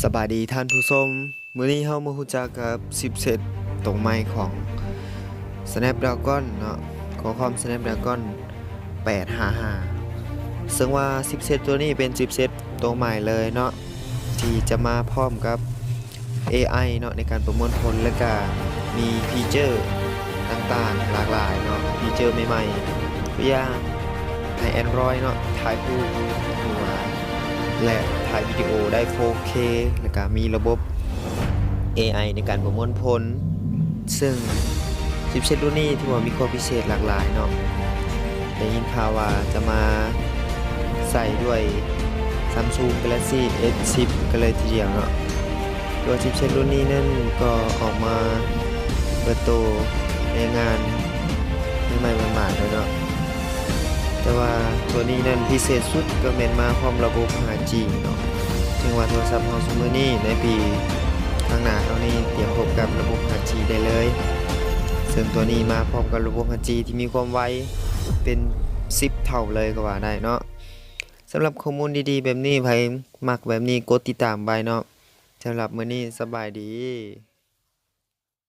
สบายดีท่านผู้ชมมื้อนี้เฮามารู้จักกับชิปเซ็ตตรงใหม่ของ Snapdragon เนาะQualcomm Snapdragon 855ซึ่งว่าชิปเซ็ตตัวนี้เป็นชิปเซ็ตตัวใหม่เลยเนาะที่จะมาพร้อมกับ AI เนาะในการประมวลผลและก็มีฟีเจอร์ต่างๆหลากหลายเนาะฟีเจอร์ใหม่ๆตัวอย่างใน Android เนาะถ่ายรูปหัวและถ่ายวิดีโอได้ 4K แล้วก็มีระบบ AI ในการประมวลผลซึ่งชิปเซ็ตรุ่นนี้ถือว่ามีความพิเศษหลากหลายเนาะได้ยินข่าวว่าจะมาใส่ด้วย Samsung Galaxy S10 กันเลยทีเดียวเนาะตัวชิปเซ็ตรุ่นนี้นั่นก็ออกมาเปิดตัวในงานใหม่ๆมาๆเลยเนาะแต่ว่าตัวนี้นั่นพิเศษสุดก็แม่นมาพร้อมระบบ 5G เนาะถึงว่าโทรศัพท์เฮาซุมื้อนี้ในปีข้างหน้าเฮานี่เตรียมพบกับระบบ 5G ได้เลยซึ่งตัวนี้มาพร้อมกับระบบ 5G ที่มีความไวเป็น10เท่าเลยก็ว่าได้เนาะสำหรับข้อมูลดีๆแบบนี้ไผมักแบบนี้กดติดตามไว้เนาะสำหรับมื้อนี้สบายดี